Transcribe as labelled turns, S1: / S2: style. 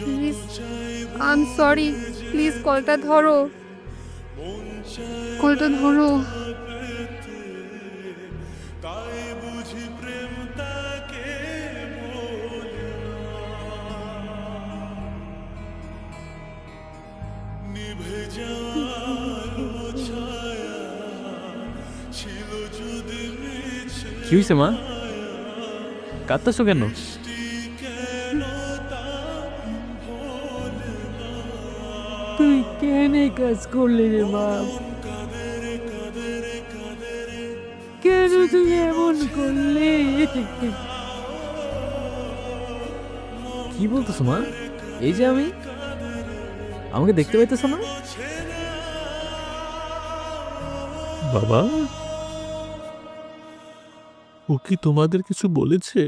S1: Please, I am sorry, please কলটা ধরো, কলটা ধরো।
S2: কি হয়েছে মা? কাঁদতেছো কেন?
S3: তুই কেন এই কাজ করলি রে মা? কেন তুই এমন করলি?
S2: কি বলতেছো মা? এই যে আমি, আমাকে দেখতে পাইতেছো না?
S4: বাবা, ও কি তোমাদের কিছু বলেছে?